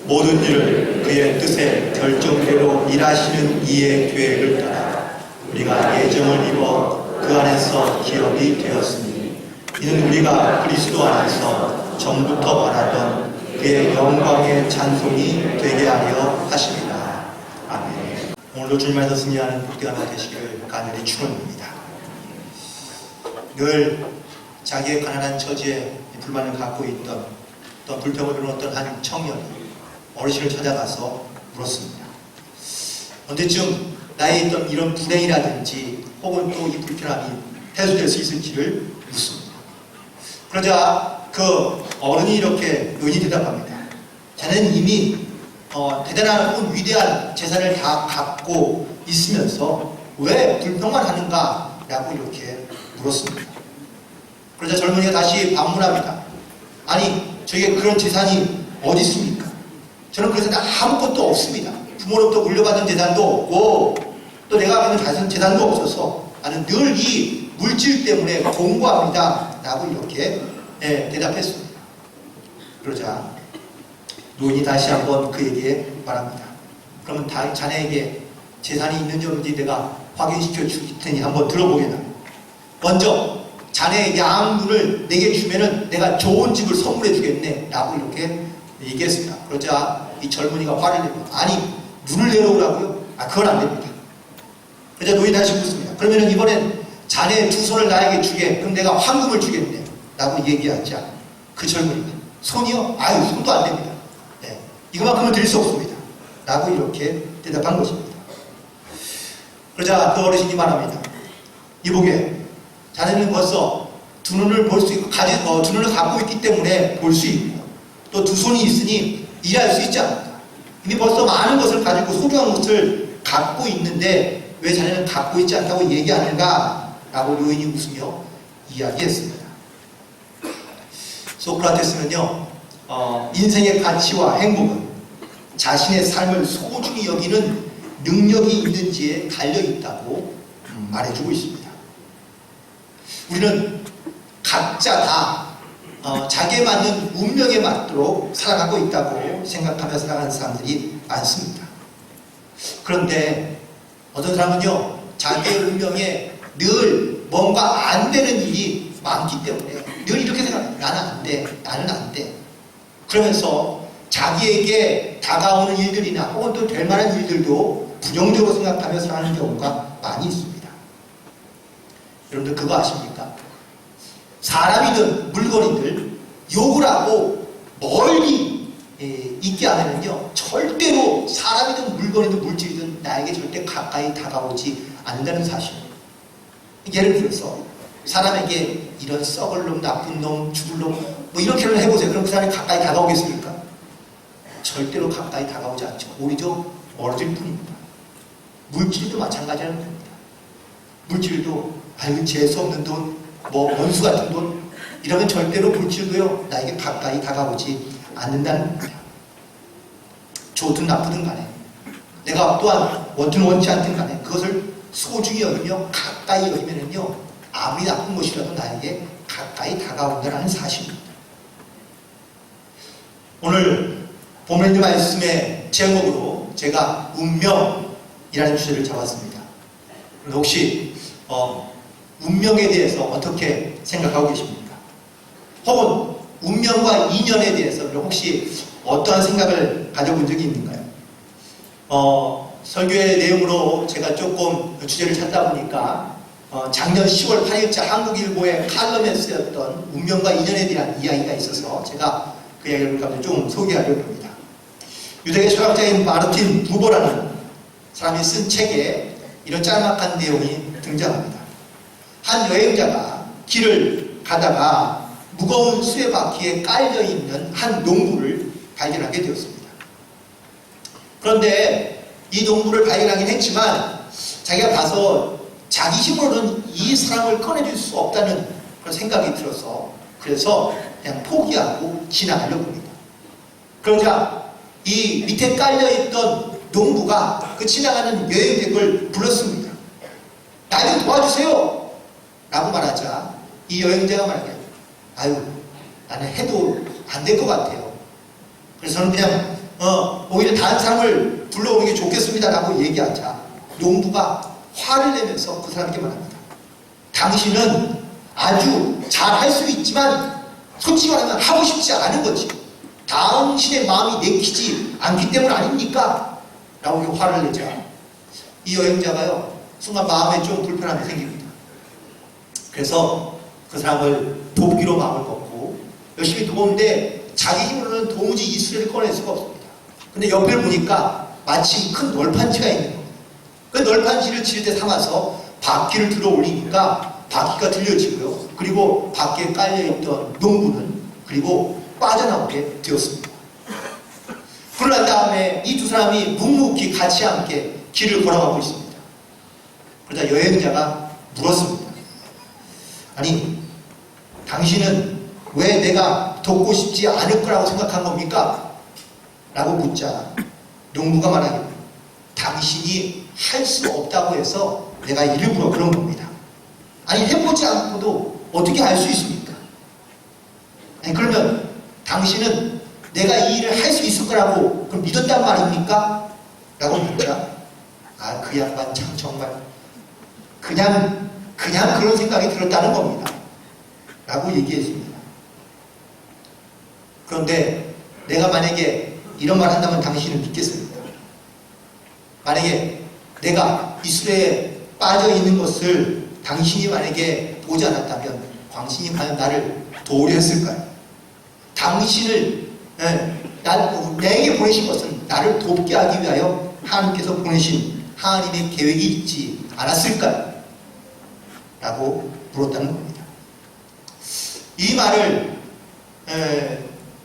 모든 일을 그의 뜻에 결정대로 일하시는 이의 계획을 따라 우리가 예정을 입어 그 안에서 기업이 되었으니 이는 우리가 그리스도 안에서 전부터 바라던 그의 영광의 찬송이 되게 하려 하십니다. 아멘. 오늘도 주님 안에서 승리하는 복되가 되시길 간절히 축원합니다. 늘 자기의 가난한 처지에 불만을 갖고 있던 또 불평을 이루었던 한 청년이 어르신을 찾아가서 물었습니다. 언제쯤 나의 있던 이런 불행이라든지 혹은 또 이 불편함이 해소될 수 있을지를 묻습니다. 그러자 그 어른이 이렇게 노인이 대답합니다. 자네는 이미 대단한 혹은 위대한 재산을 다 갖고 있으면서 왜 불평만 하는가? 라고 이렇게 물었습니다. 그러자 젊은이가 다시 반문합니다. 아니, 저에게 그런 재산이 어디 있습니까? 저는 그래서 아무것도 없습니다. 부모로부터 물려받은 재산도 없고 또 내가 가진 재산도 없어서 나는 늘 이 물질 때문에 공부합니다. 라고 이렇게 대답했습니다. 그러자 노인이 다시 한번 그에게 말합니다. 그러면 자네에게 재산이 있는지 없는지 내가 확인시켜 줄 테니 한번 들어보게나. 먼저 자네의 양눈을 내게 주면은 내가 좋은 집을 선물해 주겠네. 라고 이렇게 얘기했습니다. 그러자 이 젊은이가 화를 냅니다. 아니, 눈을 내놓으라고요? 그건 안 됩니다. 그러자 노인이 다시 묻습니다. 그러면은 이번엔 자네의 두 손을 나에게 주게. 그럼 내가 황금을 주겠네. 라고 얘기하자 그 젊은이가 손이요? 손도 안 됩니다. 네, 이거만큼은 드릴 수 없습니다. 라고 이렇게 대답한 것입니다. 그러자 그 어르신이 말합니다. 이보게, 자네는 벌써 두 눈을 볼 수 있고 두 눈을 갖고 있기 때문에 볼 수 있고 또 두 손이 있으니 일할 수 있지 않을까. 이미 벌써 많은 것을 가지고 소중한 것을 갖고 있는데 왜 자네는 갖고 있지 않다고 얘기하는가? 라고 노인이 웃으며 이야기했습니다. 소크라테스는요, 인생의 가치와 행복은 자신의 삶을 소중히 여기는 능력이 있는지에 달려있다고 말해주고 있습니다. 우리는 각자 다 자기에 맞는 운명에 맞도록 살아가고 있다고 생각하며 살아가는 사람들이 많습니다. 그런데 어떤 사람은요, 자기의 운명에 늘 뭔가 안 되는 일이 많기 때문에 늘 이렇게 생각해요. 나는 안 돼. 나는 안 돼. 그러면서 자기에게 다가오는 일들이나 혹은 또 될 만한 일들도 부정적으로 생각하며 살아가는 경우가 많이 있습니다. 여러분들 그거 아십니까? 사람이든 물건이든 욕을 하고 멀리 있게 하면요, 절대로 사람이든 물건이든 물질이든 나에게 절대 가까이 다가오지 않는다는 사실입니다. 예를 들어서 사람에게 이런 썩을 놈, 나쁜 놈, 죽을 놈 뭐 이렇게는 해보세요. 그럼 그 사람이 가까이 다가오겠습니까? 절대로 가까이 다가오지 않죠. 오히려 멀어질 뿐입니다. 물질도 마찬가지라는 겁니다. 물질도 재수 없는 돈, 원수 같은 돈 이러면 절대로 물질도요 나에게 가까이 다가오지 않는다는 겁니다. 좋든 나쁘든 간에 내가 또한 원든 원치 않든 간에 그것을 소중히 여기며 가까이 여기면은요 아무리 나쁜 것이라도 나에게 가까이 다가온다는 사실입니다. 오늘 본문 말씀의 제목으로 제가 운명이라는 주제를 잡았습니다. 혹시 운명에 대해서 어떻게 생각하고 계십니까? 혹은 운명과 인연에 대해서 혹시 어떠한 생각을 가져본 적이 있는가요? 설교의 내용으로 제가 조금 주제를 찾다 보니까 작년 10월 8일자 한국일보의 칼럼에 쓰였던 운명과 인연에 대한 이야기가 있어서 제가 그 이야기를 좀 소개하려고 합니다. 유대계 철학자인 마르틴 부버라는 사람이 쓴 책에 이런 짤막한 내용이 등장합니다. 한 여행자가 길을 가다가 무거운 수레바퀴에 깔려있는 한 농부를 발견하게 되었습니다. 그런데 이 농부를 발견하긴 했지만 자기가 가서 자기 힘으로는 이 사람을 꺼내줄 수 없다는 그런 생각이 들어서 그래서 그냥 포기하고 지나가려고 합니다. 그러자 이 밑에 깔려있던 농부가 그 지나가는 여행객을 불렀습니다. 나 좀 도와주세요! 라고 말하자 이 여행자가 말해요. 나는 해도 안 될 것 같아요. 그래서 저는 그냥 오히려 다른 사람을 불러오는 게 좋겠습니다라고 얘기하자 농부가 화를 내면서 그 사람에게 말합니다. 당신은 아주 잘 할 수 있지만 솔직히 말하면 하고 싶지 않은 거지. 당신의 마음이 내키지 않기 때문 아닙니까? 라고 화를 내자 이 여행자가요 순간 마음에 좀 불편함이 생깁니다. 그래서 그 사람을 돕기로 마음을 먹고 열심히 도우는데 자기 힘으로는 도무지 이 수레를 꺼낼 수가 없습니다. 근데 옆을 보니까 마치 큰 널판지가 있는 겁니다. 그 널판지를 지을 때 삼아서 바퀴를 들어 올리니까 바퀴가 들려지고요. 그리고 바퀴에 깔려있던 농부는 그리고 빠져나오게 되었습니다. 그러고 난 다음에 이 두 사람이 묵묵히 같이 함께 길을 걸어가고 있습니다. 그러자 여행자가 물었습니다. 아니, 당신은 왜 내가 돕고 싶지 않을 거라고 생각한 겁니까? 라고 묻자 농부가 말하기를 당신이 할 수 없다고 해서 내가 일부러 그런 겁니다. 아니, 해보지 않고도 어떻게 알 수 있습니까? 아니, 그러면 당신은 내가 이 일을 할 수 있을 거라고 그럼 믿었단 말입니까? 라고 묻자 그 양반 참 정말 그냥 그런 생각이 들었다는 겁니다. 라고 얘기했습니다. 그런데 내가 만약에 이런 말 한다면 당신은 믿겠습니까? 만약에 내가 이 수레에 빠져 있는 것을 당신이 만약에 보지 않았다면 당신이 과연 나를 도우려 했을까요? 당신을 내게 보내신 것은 나를 돕게 하기 위하여 하나님께서 보내신 하나님의 계획이 있지 않았을까요? 라고 물었다는 겁니다. 이 말을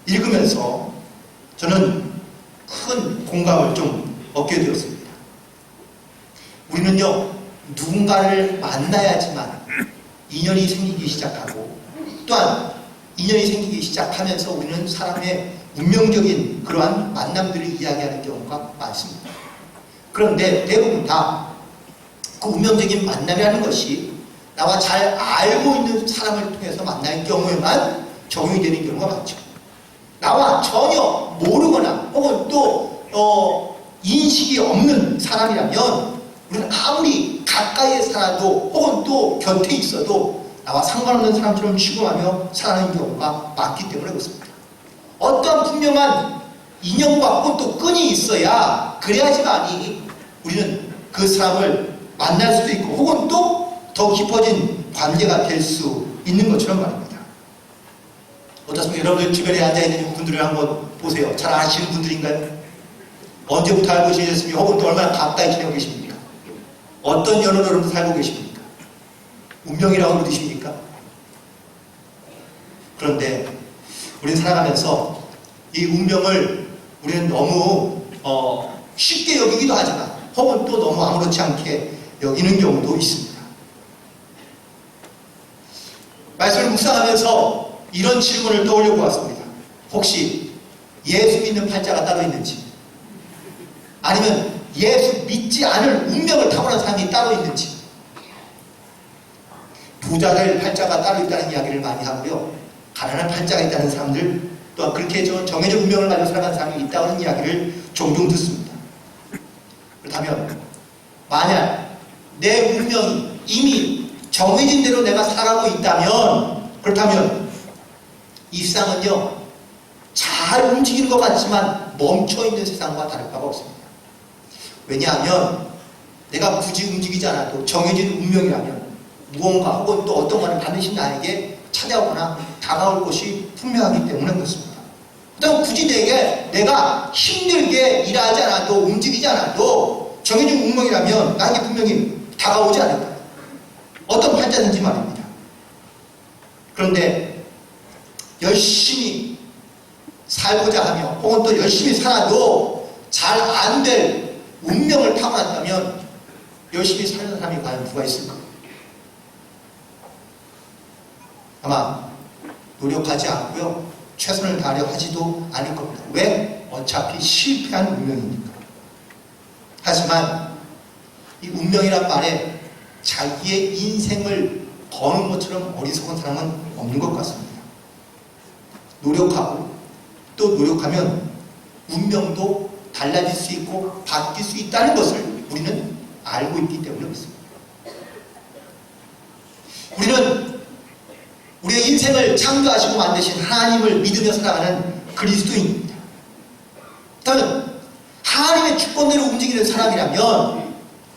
읽으면서 저는 큰 공감을 좀 얻게 되었습니다. 우리는요 누군가를 만나야지만 인연이 생기기 시작하고 또한 인연이 생기기 시작하면서 우리는 사람의 운명적인 그러한 만남들을 이야기하는 경우가 많습니다. 그런데 대부분 다 그 운명적인 만남이라는 것이 나와 잘 알고 있는 사람을 통해서 만날 경우에만 적용이 되는 경우가 많죠. 나와 전혀 모르거나 혹은 또 인식이 없는 사람이라면 우리는 아무리 가까이에 살아도 혹은 또 곁에 있어도 나와 상관없는 사람처럼 취급하며 살아가는 경우가 많기 때문에 그렇습니다. 어떤 분명한 인연과 또 끈이 있어야 그래야지만이 우리는 그 사람을 만날 수도 있고 혹은 또 더 깊어진 관계가 될 수 있는 것처럼 말입니다. 어떻습니까? 여러분들 주변에 앉아있는 분들을 한번 보세요. 잘 아시는 분들인가요? 언제부터 알고 지내셨습니까? 혹은 또 얼마나 가까이 지내고 계십니까? 어떤 연호로 살고 계십니까? 운명이라고 믿으십니까? 그런데 우리는 살아가면서 이 운명을 우리는 너무 쉽게 여기기도 하지만 혹은 또 너무 아무렇지 않게 여기는 경우도 있습니다. 말씀을 묵상하면서 이런 질문을 떠올려 보았습니다. 혹시 예수 믿는 팔자가 따로 있는지, 아니면 예수 믿지 않을 운명을 타고난 사람이 따로 있는지. 부자들 팔자가 따로 있다는 이야기를 많이 하고요, 가난한 팔자가 있다는 사람들, 또한 그렇게 정해진 운명을 가지고 살아가는 사람이 있다는 이야기를 종종 듣습니다. 그렇다면 만약 내 운명이 이미 정해진 대로 내가 살아가고 있다면, 그렇다면 이 세상은요 잘 움직이는 것 같지만 멈춰있는 세상과 다를 바가 없습니다. 왜냐하면 내가 굳이 움직이지 않아도 정해진 운명이라면 무언가 혹은 또 어떤 것은 반드시 나에게 찾아오거나 다가올 것이 분명하기 때문에 그렇습니다. 그다음 굳이 내가 힘들게 일하지 않아도 움직이지 않아도 정해진 운명이라면 나에게 분명히 다가오지 않을까. 어떤 팔자든지 말입니다. 그런데 열심히 살고자 하며 혹은 또 열심히 살아도 잘 안 될 운명을 타고났다면 열심히 사는 사람이 과연 누가 있을까? 아마 노력하지 않고요 최선을 다하려 하지도 않을 겁니다. 왜? 어차피 실패한 운명이니까. 하지만 이 운명이란 말에 자기의 인생을 거는 것처럼 어리석은 사람은 없는 것 같습니다. 노력하고 또 노력하면 운명도 달라질 수 있고 바뀔 수 있다는 것을 우리는 알고 있기 때문에 그렇습니다. 우리는 우리의 인생을 창조하시고 만드신 하나님을 믿으며 살아가는 그리스도인입니다. 그렇다면 하나님의 주권대로 움직이는 사람이라면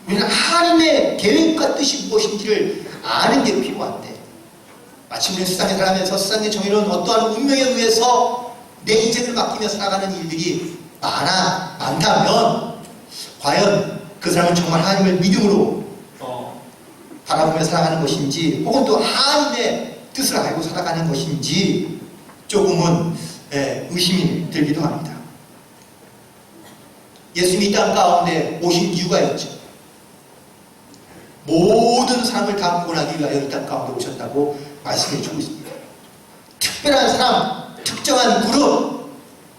우리는 하나님의 계획과 뜻이 무엇인지를 아는 게 필요한데, 마치 우리는 세상에 살아가면서 세상의 정의로운 어떠한 운명에 의해서 내 인생을 맡기며 살아가는 일들이 많다면 과연 그 사람은 정말 하나님을 믿음으로 바라보며 살아가는 것인지, 혹은 또 하나님의 뜻을 알고 살아가는 것인지 조금은 의심이 들기도 합니다. 예수님이 이 땅 가운데 오신 이유가 있죠. 모든 사람을 다 구원하기 위하여 이 땅 가운데 오셨다고 말씀해 주고 있습니다. 특별한 사람, 특정한 그룹,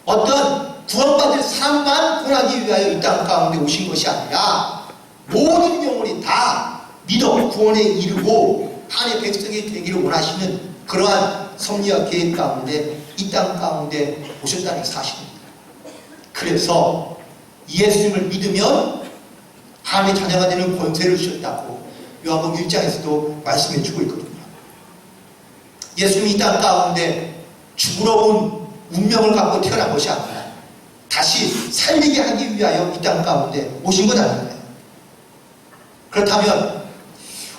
어떤 구원받을 사람만 구원하기 위하여 이 땅 가운데 오신 것이 아니라 모든 영혼이 다 믿어 구원에 이르고 하나님의 백성이 되기를 원하시는 그러한 섭리와 계획 가운데 이 땅 가운데 오셨다는 사실입니다. 그래서 예수님을 믿으면 하나님의 자녀가 되는 권세를 주셨다고 요한복음 1장에서도 말씀해 주고 있거든요. 예수님이 이 땅 가운데 죽으러 온 운명을 갖고 태어난 것이 아니라 다시 살리게 하기 위하여 이 땅 가운데 오신 것 아닌가요? 그렇다면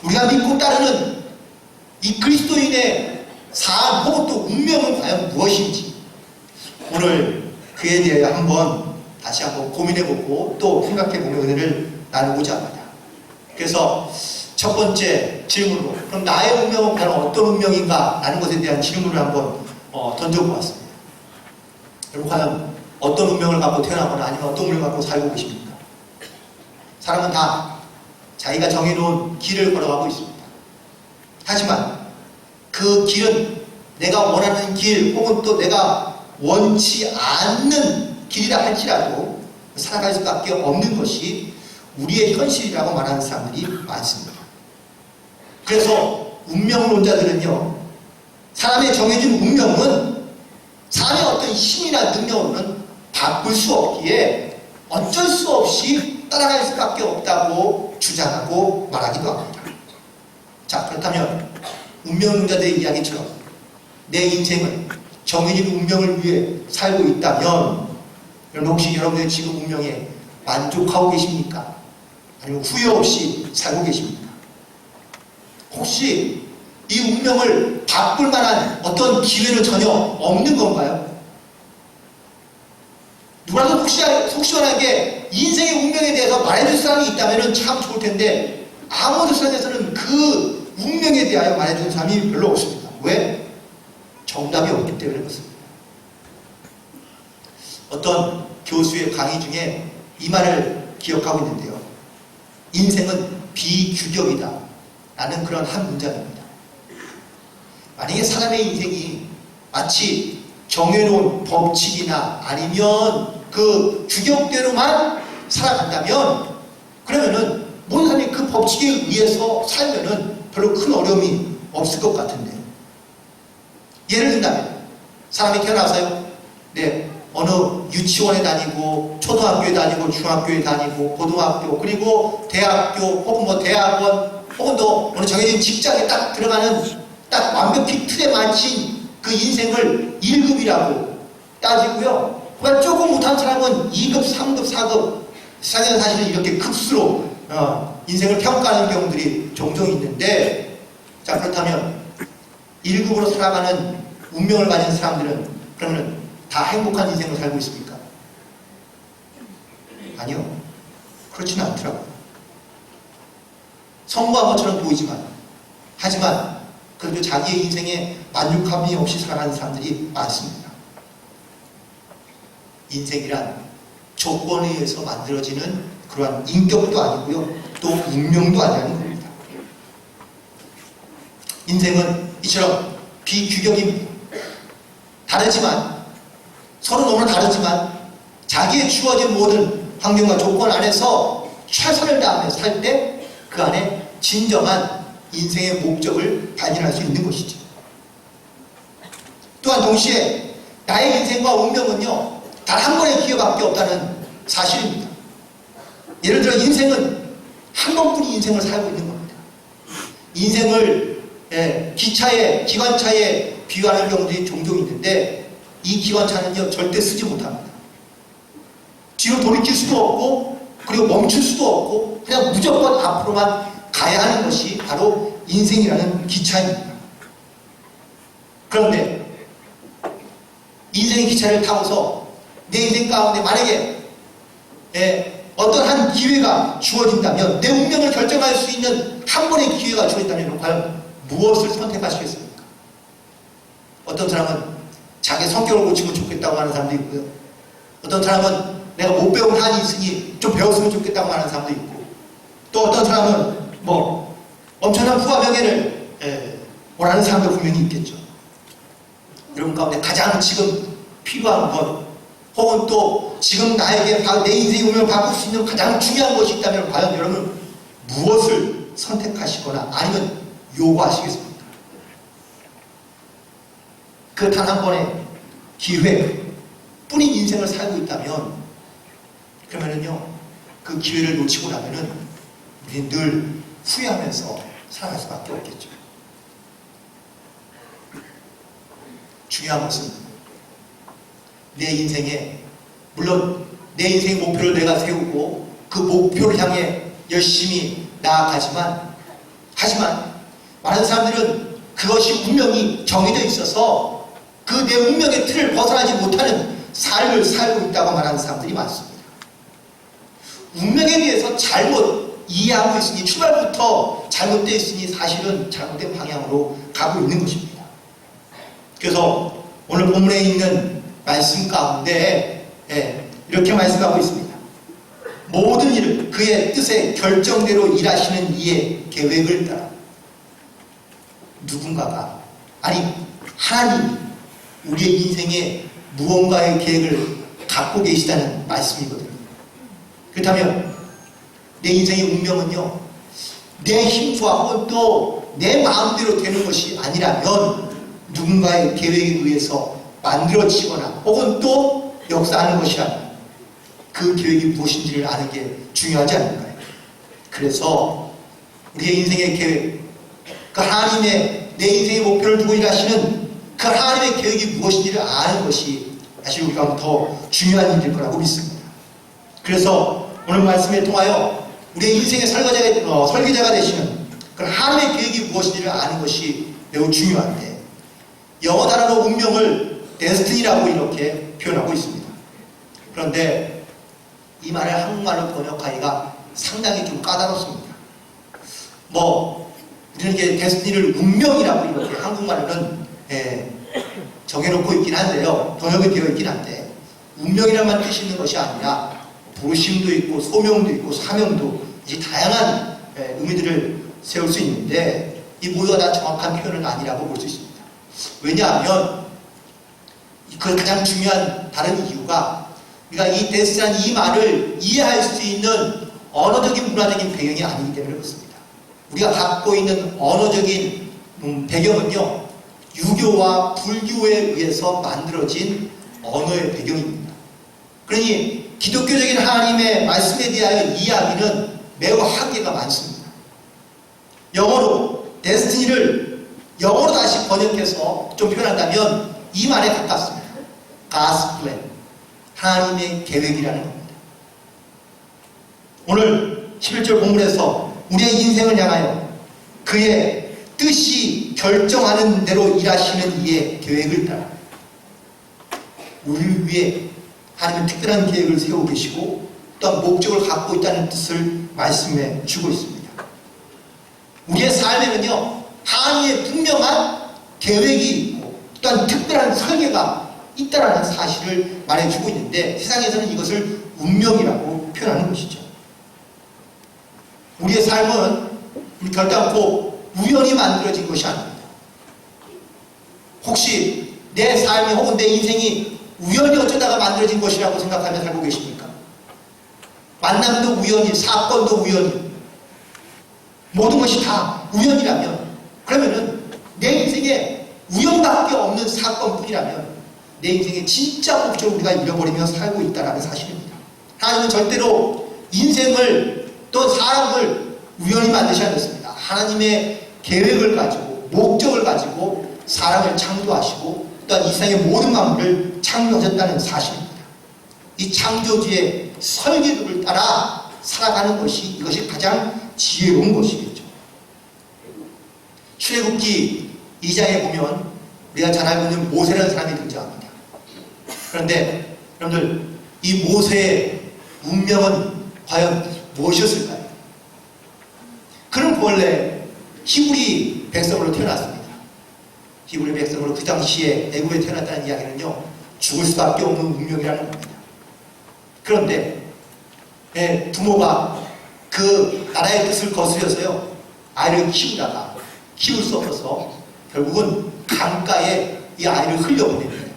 우리가 믿고 따르는 이 그리스도인의 삶 혹은 또 운명은 과연 무엇인지 오늘 그에 대해 다시 한번 고민해보고 또 생각해보는 은혜를 나누고자 합니다. 그래서 첫 번째 질문으로, 그럼 나의 운명은 과연 어떤 운명인가 라는 것에 대한 질문을 한번 던져보았습니다. 여러분 과연 어떤 운명을 갖고 태어나거나 아니면 어떤 운명을 갖고 살고 계십니까? 사람은 다 자기가 정해놓은 길을 걸어가고 있습니다. 하지만 그 길은 내가 원하는 길 혹은 또 내가 원치 않는 길이라 할지라도 살아갈 수밖에 없는 것이 우리의 현실이라고 말하는 사람들이 많습니다. 그래서 운명론자들은요, 사람의 정해진 운명은 사람의 어떤 힘이나 능력으로는 바꿀 수 없기에 어쩔 수 없이 따라갈 수밖에 없다고 주장하고 말하기도 합니다. 자, 그렇다면 운명론자들의 이야기처럼 내 인생은 정해진 운명을 위해 살고 있다면 여러분 혹시 여러분의 지금 운명에 만족하고 계십니까? 아니면 후회 없이 살고 계십니까? 혹시 이 운명을 바꿀 만한 어떤 기회는 전혀 없는 건가요? 누구라도 속 시원하게 인생의 운명에 대해서 말해줄 사람이 있다면 참 좋을 텐데 아무도 세상에서는 그 운명에 대하여 말해주는 사람이 별로 없습니다. 왜? 정답이 없기 때문에 그렇습니다. 어떤 교수의 강의 중에 이 말을 기억하고 있는데요. 인생은 비규격이다 라는 그런 한 문장입니다. 만약에 사람의 인생이 마치 정해놓은 법칙이나 아니면 그 규격대로만 살아간다면 그러면은 모든 사람이 그 법칙에 의해서 살면은 별로 큰 어려움이 없을 것 같은데, 예를 든다면 사람이 태어나서요, 어느 유치원에 다니고 초등학교에 다니고 중학교에 다니고 고등학교 그리고 대학교 혹은 뭐 대학원 혹은 또 어느 정해진 직장에 딱 들어가는 딱 완벽히 틀에 맞춘 그 인생을 1급이라고 따지고요, 그냥 조금 못한 사람은 2급, 3급, 4급, 세상에는 사실은 이렇게 급수로 인생을 평가하는 경우들이 종종 있는데, 자, 그렇다면 1급으로 살아가는 운명을 가진 사람들은 그러면 다 행복한 인생을 살고 있습니까? 아니요. 그렇지는 않더라고요. 성공한 것처럼 보이지만, 하지만 그래도 자기의 인생에 만족함이 없이 살아가는 사람들이 많습니다. 인생이란 조건에 의해서 만들어지는 그러한 인격도 아니고요, 또 운명도 아니라는 겁니다. 인생은 이처럼 비규격입니다. 다르지만, 서로 너무나 다르지만 자기의 주어진 모든 환경과 조건 안에서 최선을 다하며 살 때 그 안에 진정한 인생의 목적을 발견할 수 있는 것이죠. 또한 동시에 나의 인생과 운명은요, 단 한 번의 기회밖에 없다는 사실입니다. 예를 들어 인생은 한 번뿐이 인생을 살고 있는 겁니다. 인생을 기차에, 기관차에 비유하는 경우들이 종종 있는데 이 기관차는요 절대 쓰지 못합니다. 뒤로 돌이킬 수도 없고 그리고 멈출 수도 없고 그냥 무조건 앞으로만 가야 하는 것이 바로 인생이라는 기차입니다. 그런데 인생의 기차를 타고서 내 인생 가운데 만약에 어떤 한 기회가 주어진다면 내 운명을 결정할 수 있는 한 번의 기회가 주어진다면 과연 무엇을 선택하시겠습니까? 어떤 사람은 자기 성격을 고치면 좋겠다고 하는 사람도 있고요. 어떤 사람은 내가 못 배운 한이 있으니 좀 배웠으면 좋겠다고 하는 사람도 있고 또 어떤 사람은 뭐 엄청난 부와 명예를 원하는 사람도 분명히 있겠죠. 여러분 가운데 가장 지금 필요한 것 혹은 또 지금 나에게 내 인생의 운명을 바꿀 수 있는 가장 중요한 것이 있다면 과연 여러분 무엇을 선택하시거나 아니면 요구하시겠습니까? 그 단 한 번의 기회뿐인 인생을 살고 있다면 그러면은요 그 기회를 놓치고 나면은 우리는 늘 후회하면서 살아갈 수밖에 없겠죠. 중요한 것은 내 인생에 물론 내 인생의 목표를 내가 세우고 그 목표를 향해 열심히 나아가지만 하지만 많은 사람들은 그것이 운명이 정해져 있어서 그 내 운명의 틀을 벗어나지 못하는 삶을 살고 있다고 말하는 사람들이 많습니다. 운명에 대해서 잘못 이해하고 있으니 출발부터 잘못되어 있으니 사실은 잘못된 방향으로 가고 있는 것입니다. 그래서 오늘 본문에 있는 말씀 가운데 이렇게 말씀하고 있습니다. 모든 일을 그의 뜻의 결정대로 일하시는 이의 계획을 따라 누군가가 아니 하나님이 우리의 인생에 무언가의 계획을 갖고 계시다는 말씀이거든요. 그렇다면 내 인생의 운명은요 내 힘과 혹은 또 내 마음대로 되는 것이 아니라면 누군가의 계획에 의해서 만들어지거나 혹은 또 역사하는 것이라면 그 계획이 무엇인지를 아는 게 중요하지 않을까요? 그래서 우리의 인생의 계획, 그 하나님의 내 인생의 목표를 두고 일하시는 그 하나님의 계획이 무엇인지를 아는 것이 사실 우리가 더 중요한 일일 거라고 믿습니다. 그래서 오늘 말씀에 통하여 우리의 인생의 설계자가 되시는 그 하나님의 계획이 무엇인지를 아는 것이 매우 중요한데 영어 단어로 운명을 데스티니라고 이렇게 표현하고 있습니다. 그런데 이 말을 한국말로 번역하기가 상당히 좀 까다롭습니다. 우리는 이게 데스티니를 운명이라고 이렇게 한국말로는 정해놓고 있긴 한데요. 번역이 되어 있긴 한데 운명이라만 뜻이 있는 것이 아니라 부르심도 있고 소명도 있고 사명도 이제 다양한 의미들을 세울 수 있는데 이 모두가 다 정확한 표현은 아니라고 볼 수 있습니다. 왜냐하면 그 가장 중요한 다른 이유가 우리가 이 데스라는 이 말을 이해할 수 있는 언어적인 문화적인 배경이 아니기 때문에 그렇습니다. 우리가 갖고 있는 언어적인 배경은요 유교와 불교에 의해서 만들어진 언어의 배경입니다. 그러니 기독교적인 하나님의 말씀에 대하여 이야기는 매우 한계가 많습니다. 영어로 데스티니를 영어로 다시 번역해서 좀 표현한다면 이 말에 가깝습니다. God's plan, 하나님의 계획이라는 겁니다. 오늘 11절 본문에서 우리의 인생을 향하여 그의 뜻이 결정하는 대로 일하시는 이의 계획을 따라 우리를 위해 하나님은 특별한 계획을 세우고 계시고 또한 목적을 갖고 있다는 뜻을 말씀해 주고 있습니다. 우리의 삶에는요 하나님의 분명한 계획이 있고 또한 특별한 설계가 있다는 사실을 말해주고 있는데 세상에서는 이것을 운명이라고 표현하는 것이죠. 우리의 삶은 결단코 우연히 만들어진 것이 아닙니다. 혹시 내 삶이 혹은 내 인생이 우연히 어쩌다가 만들어진 것이라고 생각하며 살고 계십니까? 만남도 우연히, 사건도 우연히, 모든 것이 다 우연이라면 그러면은 내 인생에 우연밖에 없는 사건뿐이라면 내 인생의 진짜 목적을 우리가 잃어버리며 살고 있다는 사실입니다. 하나님은 절대로 인생을 또 사람을 우연히 만드지 않았습니다. 하나님의 계획을 가지고 목적을 가지고 사람을 창조하시고 또한 이 세상의 모든 만물을 창조하셨다는 사실입니다. 이 창조주의 설계도를 따라 살아가는 것이 이것이 가장 지혜로운 것이겠죠. 출애굽기 2장에 보면 우리가 잘 알고 있는 모세라는 사람이 등장합니다. 그런데 여러분들 이 모세의 운명은 과연 무엇이었을까요? 그는 원래 히브리 백성으로 태어났습니다. 히브리 백성으로 그 당시에 애굽에 태어났다는 이야기는요, 죽을 수밖에 없는 운명이라는 겁니다. 그런데 부모가 그 나라의 뜻을 거스려서요, 아이를 키우다가 키울 수 없어서 결국은 강가에 이 아이를 흘려보냅니다.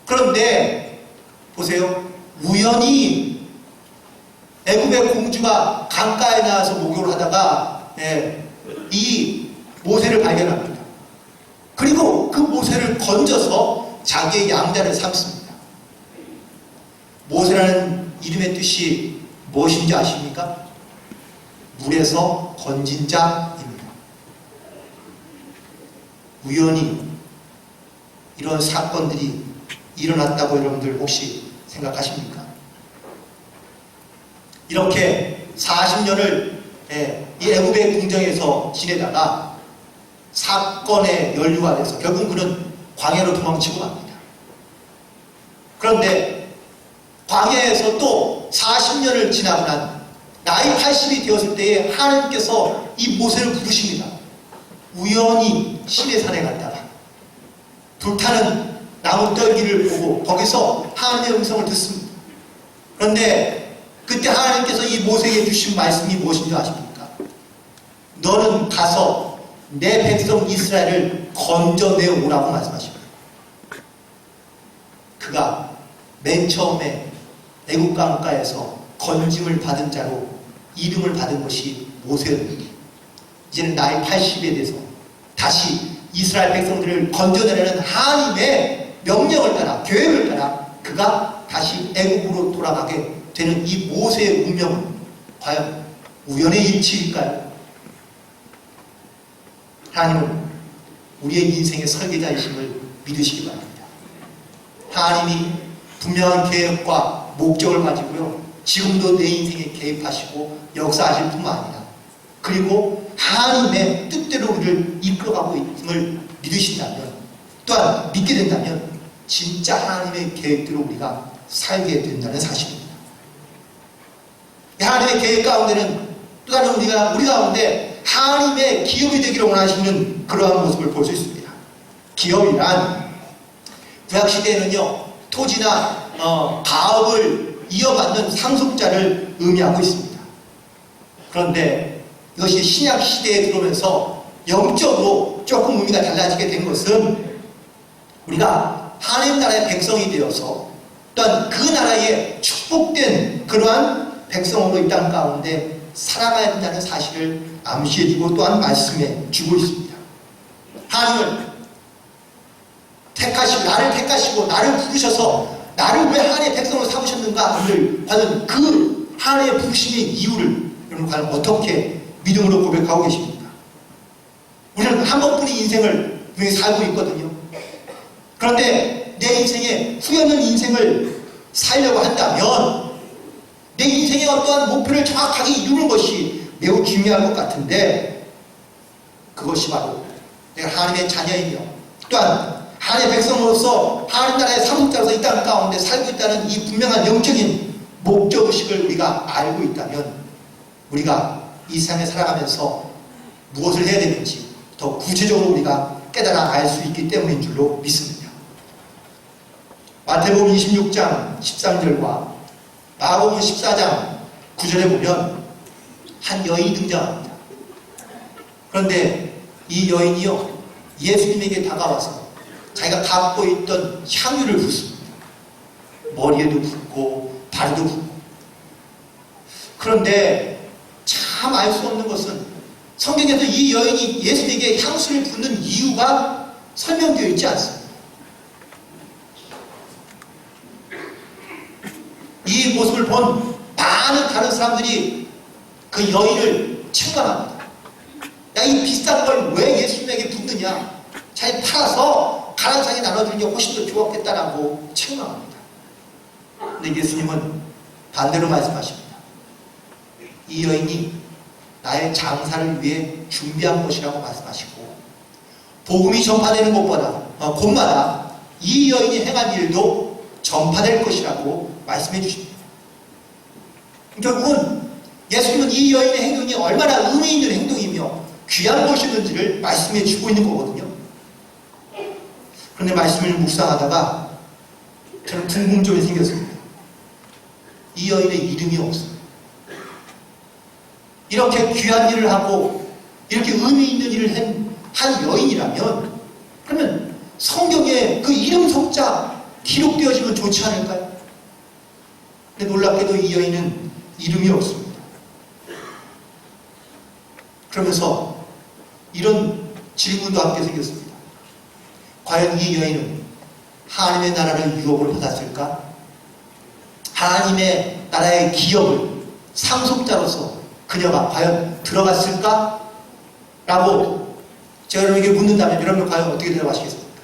그런데 보세요, 우연히 애굽의 공주가 강가에 나와서 목욕을 하다가 이 모세를 발견합니다. 그리고 그 모세를 건져서 자기의 양자를 삼습니다. 모세라는 이름의 뜻이 무엇인지 아십니까? 물에서 건진 자입니다. 우연히 이런 사건들이 일어났다고 여러분들 혹시 생각하십니까? 이렇게 40년을 이 애굽의 궁정에서 지내다가 사건에 연루가 돼서 결국 그는 광야로 도망치고 갑니다. 그런데 광야에서 또 40년을 지나고 난 나이 80이 되었을 때에 하나님께서 이 모세를 부르십니다. 우연히 시내산에 갔다가 불타는 나무 떨기를 보고 거기서 하나님의 음성을 듣습니다. 그런데 그때 하나님께서 이 모세에게 주신 말씀이 무엇인지 아십니까? 너는 가서 내 백성 이스라엘을 건져내 오라고 말씀하십니다. 그가 맨 처음에 애굽 강가에서 건짐을 받은 자로 이름을 받은 것이 모세입니다. 이제는 나이 80에 대해서 다시 이스라엘 백성들을 건져내려는 하나님의 명령을 따라, 계획을 따라 그가 다시 애굽으로 돌아가게 되는 이 모세의 운명은 과연 우연의 일치일까요? 하나님은 우리의 인생의 설계자이심을 믿으시기 바랍니다. 하나님이 분명한 계획과 목적을 가지고요, 지금도 내 인생에 개입하시고 역사하실 뿐만 아니라 그리고 하나님의 뜻대로 우리를 이끌어가고 있음을 믿으신다면, 또한 믿게 된다면 진짜 하나님의 계획대로 우리가 살게 된다는 사실입니다. 하나님의 계획 가운데는 또 다른 우리 가운데 하나님의 기업이 되기를 원하시는 그러한 모습을 볼 수 있습니다. 기업이란 구약시대에는요, 토지나 가업을 이어받는 상속자를 의미하고 있습니다. 그런데 이것이 신약 시대에 들어오면서 영적으로 조금 의미가 달라지게 된 것은 우리가 하나님 나라의 백성이 되어서 또한 그 나라에 축복된 그러한 백성으로 이 땅 가운데 살아가야 된다는 사실을 암시해주고 또한 말씀해 주고 있습니다. 하나님은 나를 택하시고 나를 부르셔서 나를 왜 하나님의 백성으로 삼으셨는가를 하는 그 하나님의 부르심의 이유를 여러분 과연 어떻게 믿음으로 고백하고 계십니까? 우리는 한 번뿐인 인생을 분명히 살고 있거든요. 그런데 내 인생에 후회 없는 인생을 살려고 한다면 내 인생의 어떠한 목표를 정확하게 이루는 것이 매우 중요한 것 같은데, 그것이 바로 내가 하나님의 자녀이며 또한 하나님의 백성으로서 하나님 나라의 사목자로서 이 땅 가운데 살고 있다는 이 분명한 영적인 목적의식을 우리가 알고 있다면 우리가 이 세상에 살아가면서 무엇을 해야 되는지 더 구체적으로 우리가 깨달아 알 수 있기 때문인 줄로 믿습니다. 마태복음 26장 13절과 마가복음 14장 9절에 보면 한 여인이 등장합니다. 그런데 이 여인이요, 예수님에게 다가와서 자기가 갖고 있던 향유를 붓습니다. 머리에도 붓고 발에도 붓고. 그런데 참 알 수 없는 것은 성경에서 이 여인이 예수님에게 향수를 붓는 이유가 설명되어 있지 않습니다. 이 모습을 본 많은 다른 사람들이 그 여인을 책망합니다. 야, 이 비싼 걸 왜 예수님에게 붓느냐? 잘 팔아서 가난한 사람에게 나눠주는 게 훨씬 더 좋았겠다라고 책망합니다. 근데 예수님은 반대로 말씀하십니다. 이 여인이 나의 장사를 위해 준비한 것이라고 말씀하시고, 복음이 전파되는 곳마다 이 여인이 행한 일도 전파될 것이라고 말씀해 주십니다. 결국은 예수님은 이 여인의 행동이 얼마나 의미 있는 행동이며 귀한 것이었는지를 말씀해 주고 있는 거거든요. 그런데 말씀을 묵상하다가 저는 궁금증이 생겼습니다. 이 여인의 이름이 없어요. 이렇게 귀한 일을 하고 이렇게 의미 있는 일을 한 여인이라면, 그러면 성경에 그 이름 석자 기록되어지면 좋지 않을까요? 근데 놀랍게도 이 여인은 이름이 없습니다. 그러면서 이런 질문도 함께 생겼습니다. 과연 이 여인은 하나님의 나라를 유업으로 받았을까? 하나님의 나라의 기업을 상속자로서 그녀가 과연 들어갔을까? 라고 제가 여러분에게 묻는다면 여러분은 과연 어떻게 대답하시겠습니까?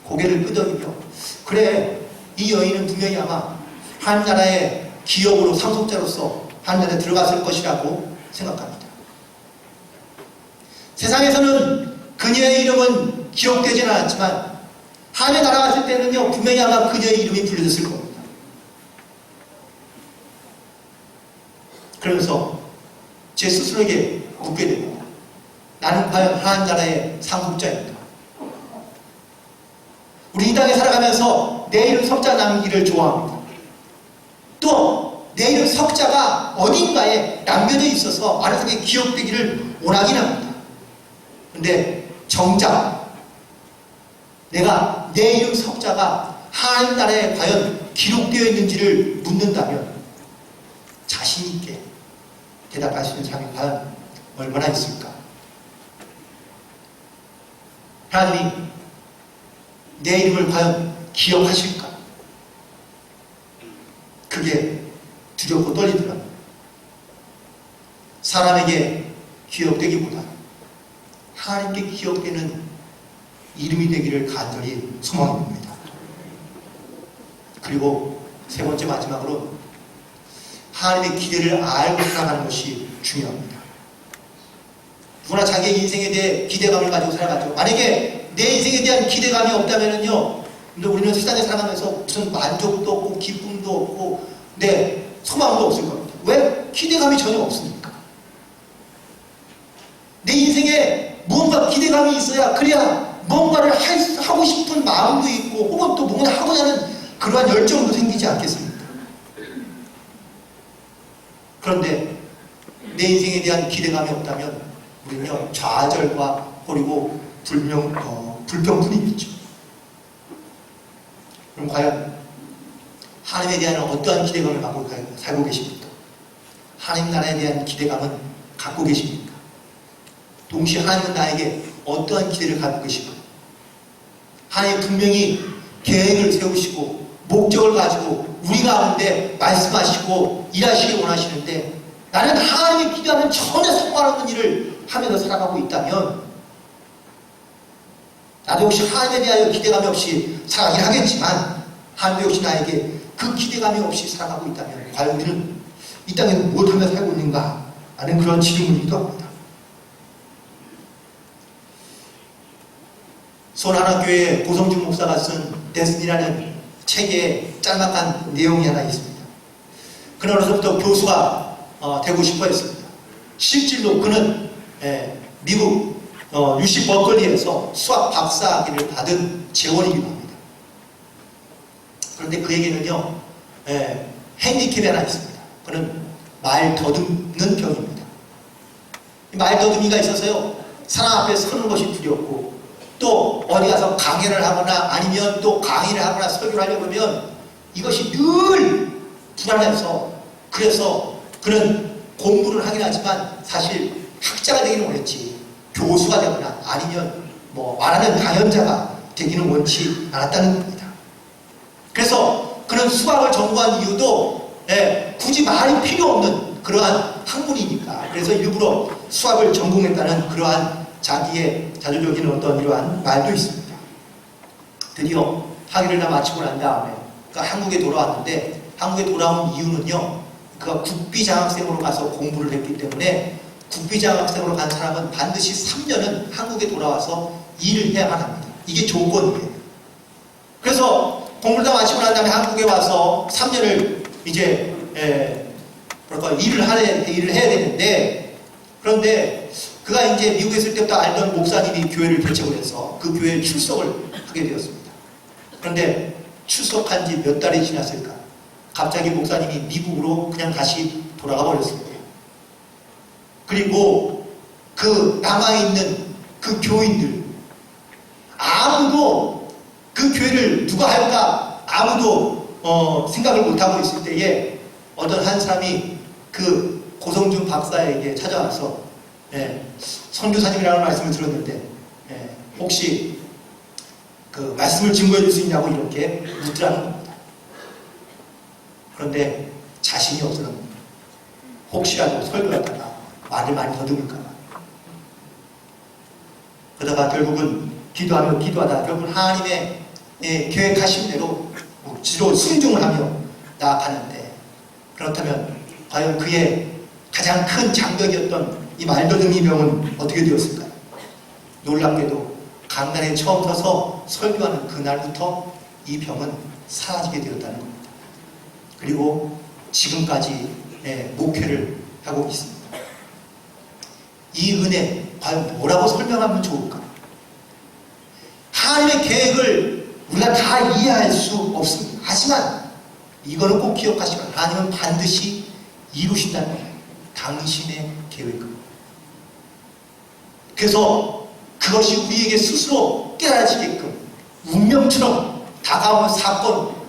고개를 끄덕이며, 그래, 이 여인은 분명히 아마 하나님 나라의 기업으로 상속자로서 하나님 나라에 들어갔을 것이라고 생각합니다. 세상에서는 그녀의 이름은 기록되지는 않았지만 하나님의 나라 갔을 때는요, 분명히 아마 그녀의 이름이 불려졌을 겁니다. 그러면서 제 스스로에게 묻게 됩니다. 나는 과연 하나님 나라의 상속자입니까? 우리 이 땅에 살아가면서 내 이름 석자 남기를 좋아합니다. 또 내 이름 석자가 어딘가에 남겨져 있어서 많은 사람에게 기억되기를 원하긴 합니다. 근데 정작 내가 내 이름 석자가 하나님 나라에 과연 기록되어 있는지를 묻는다면 자신 있게 대답할 수 있는 사람이 과연 얼마나 있을까? 하나님이 내 이름을 과연 기억하실까? 그게 두렵고 떨리더라고요. 사람에게 기억되기보다 하나님께 기억되는 이름이 되기를 간절히 소망합니다. 그리고 세 번째 마지막으로 하나님의 기대를 알고 살아가는 것이 중요합니다. 누구나 자기의 인생에 대해 기대감을 가지고 살아가죠. 만약에 내 인생에 대한 기대감이 없다면요, 우리는 세상에 살아가면서 무슨 만족도 없고 기쁨도 없고 소망도 없을 겁니다. 왜? 기대감이 전혀 없으니까. 내 인생에 무언가 기대감이 있어야, 그래야 뭔가를 하고 싶은 마음도 있고 혹은 또 뭔가 하고자 하는 그러한 열정도 생기지 않겠습니까? 그런데 내 인생에 대한 기대감이 없다면 우리는요, 좌절과 그리고 불평뿐이겠죠. 그럼 과연 하나님에 대한 어떠한 기대감을 갖고 살고 계십니까? 하나님 나라에 대한 기대감은 갖고 계십니까? 동시에 하나님은 나에게 어떠한 기대를 갖고 계십니까? 하나님이 분명히 계획을 세우시고 목적을 가지고 우리 가운데 말씀하시고 일하시길 원하시는데, 나는 하나님의 기대하는 전혀 상관없는 일을 하면서 살아가고 있다면, 나도 역시 하나님에 대하여 기대감이 없이 살아가긴 하겠지만 하나님도 역시 나에게 그 기대감이 없이 살아가고 있다면 과연 우리는 이 땅에서 무엇하며 살고 있는가 하는 그런 질문이기도 합니다. 손하나교회 고성중 목사가 쓴 데스니라는 책에 짤막한 내용이 하나 있습니다. 그는 어려서부터 교수가 되고 싶어 했습니다. 실질로 그는 미국 UC 버클리에서 수학 박사학위를 받은 재원이기도 합니다. 그런데 그에게는요, 핸디캡이 하나 있습니다. 그는 말 더듬는 병입니다. 말 더듬이가 있어서요, 사람 앞에 서는 것이 두렵고, 또 어디 가서 강연을 하거나 아니면 또 강의를 하거나 설교를 하려고 하면 이것이 늘 불안해서, 그래서 그는 공부를 하긴 하지만 사실 학자가 되기는 원했지 교수가 되거나 아니면 말하는 강연자가 되기는 원치 않았다는 겁니다. 그래서 그런 수학을 전공한 이유도 굳이 말이 필요 없는 그러한 학문이니까. 그래서 일부러 수학을 전공했다는 그러한 자기의 자조적인 어떤 이러한 말도 있습니다. 드디어 학위를 다 마치고 난 다음에 한국에 돌아왔는데, 한국에 돌아온 이유는요, 그가 국비장학생으로 가서 공부를 했기 때문에, 국비장학생으로 간 사람은 반드시 3년은 한국에 돌아와서 일을 해야만 합니다. 이게 조건이에요. 그래서 공부를 다 마치고 난 다음에 한국에 와서 3년을 이제 일을 해야 되는데, 그런데 그가 이제 미국에 있을 때부터 알던 목사님이 교회를 개척을 해서 그 교회에 출석을 하게 되었습니다. 그런데 출석한 지 몇 달이 지났을까? 갑자기 목사님이 미국으로 그냥 다시 돌아가 버렸습니다. 그리고 그 남아있는 그 교인들, 아무도 그 교회를 누가 할까 아무도 생각을 못하고 있을 때에 어떤 한 사람이 그 고성준 박사에게 찾아와서 선교사님이라는 말씀을 들었는데 혹시 그 말씀을 증거해 줄 수 있냐고 이렇게 묻더라는 겁니다. 그런데 자신이 없어서 혹시라도 설교하다가 말을 많이 더듬을까봐, 그러다가 결국은 기도하다 결국은 하나님의 계획하신 대로 지로 순종을 하며 나아가는데, 그렇다면 과연 그의 가장 큰 장벽이었던 이 말더듬이 병은 어떻게 되었을까요? 놀랍게도 강단에 처음 서서 설교하는 그날부터 이 병은 사라지게 되었다는 겁니다. 그리고 지금까지 목회를 하고 있습니다. 이 은혜 과연 뭐라고 설명하면 좋을까? 하나님의 계획을 우리가 다 이해할 수 없습니다. 하지만 이거는 꼭 기억하시면, 하나님은 반드시 이루신다는 거예요. 당신의 계획을. 그래서 그것이 우리에게 스스로 깨달아지게끔 운명처럼 다가오는 사건,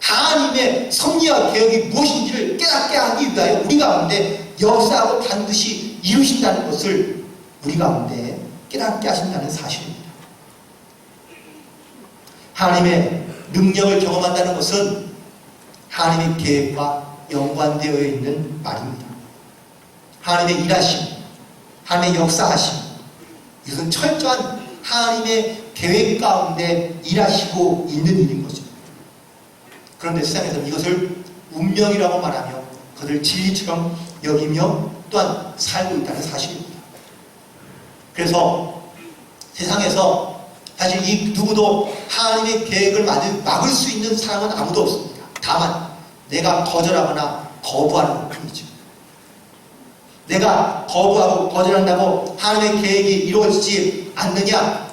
하나님의 섭리와 계획이 무엇인지를 깨닫게 하기 위하여 우리 가운데 역사하고 반드시 이루신다는 것을 우리 가운데 깨닫게 하신다는 사실입니다. 하나님의 능력을 경험한다는 것은 하나님의 계획과 연관되어 있는 말입니다. 하나님의 일하심, 하나님의 역사하심, 이것은 철저한 하나님의 계획 가운데 일하시고 있는 일인 것입니다. 그런데 세상에서는 이것을 운명이라고 말하며 그것을 진리처럼 여기며 또한 살고 있다는 사실입니다. 그래서 세상에서 사실 이 누구도 하나님의 계획을 막을 수 있는 사람은 아무도 없습니다. 다만 내가 거절하거나 거부하는 것 뿐이죠. 내가 거부하고 거절한다고 하나님의 계획이 이루어지지 않느냐?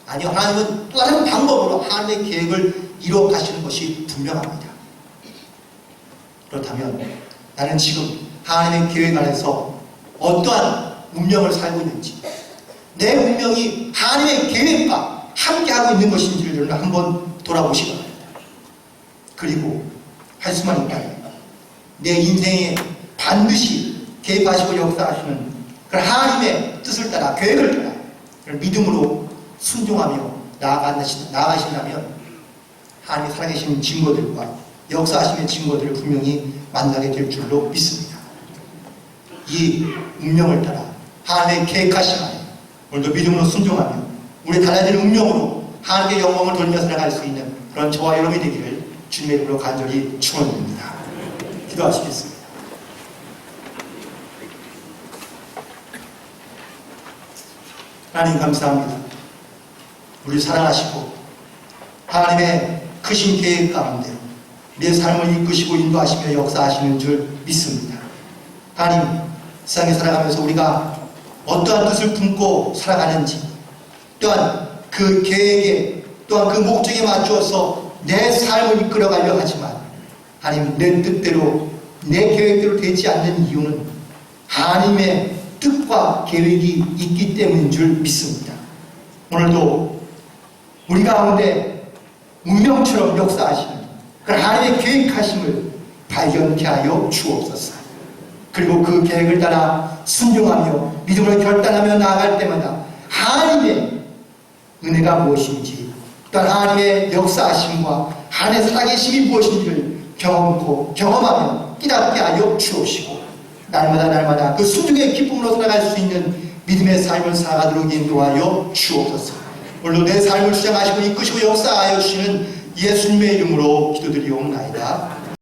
아니요. 하나님은 또 다른 방법으로 하나님의 계획을 이루어 가시는 것이 분명합니다. 그렇다면 나는 지금 하나님의 계획 안에서 어떠한 운명을 살고 있는지, 내 운명이 하나님의 계획과 함께하고 있는 것인지를 여러분 한번 돌아보시기 바랍니다. 그리고 할 수만 있다면 내 인생에 반드시 계획하시고 역사하시는 그런 하나님의 뜻을 따라, 계획을 따라 믿음으로 순종하며 나아가신다면 하나님의 살아계신 증거들과 역사하심의 증거들을 분명히 만나게 될 줄로 믿습니다. 이 운명을 따라 하나님의 계획하심 안에 오늘도 믿음으로 순종하며 우리 달라진 운명으로 하나님의 영광을 돌며 살아갈 수 있는 그런 저와 여러분이 되기를 주님의 이름으로 간절히 축원드립니다. 기도하시겠습니다. 하나님 감사합니다. 우리 사랑하시고 하나님의 크신 계획 가운데 내 삶을 이끄시고 인도하시며 역사하시는 줄 믿습니다. 하나님, 세상에 살아가면서 우리가 어떠한 뜻을 품고 살아가는지, 또한 그 계획에, 또한 그 목적에 맞추어서 내 삶을 이끌어가려 하지만 하나님, 내 뜻대로, 내 계획대로 되지 않는 이유는 하나님의 뜻과 계획이 있기 때문인 줄 믿습니다. 오늘도 우리 가운데 운명처럼 역사하시는 그 하나님의 계획하심을 발견케 하여 주옵소서. 그리고 그 계획을 따라 순종하며 믿음으로 결단하며 나아갈 때마다 하나님의 은혜가 무엇인지, 또 하나님의 역사하심과 안에 살아계심이 무엇인지를 경험하며 깨닫게 하여 주옵시고 날마다 그 순종의 기쁨으로 살아갈 수 있는 믿음의 삶을 살아가도록 인도하여 주옵소서. 오늘도 내 삶을 주장하시고 이끄시고 역사하여 주시는 예수님의 이름으로 기도드리옵나이다.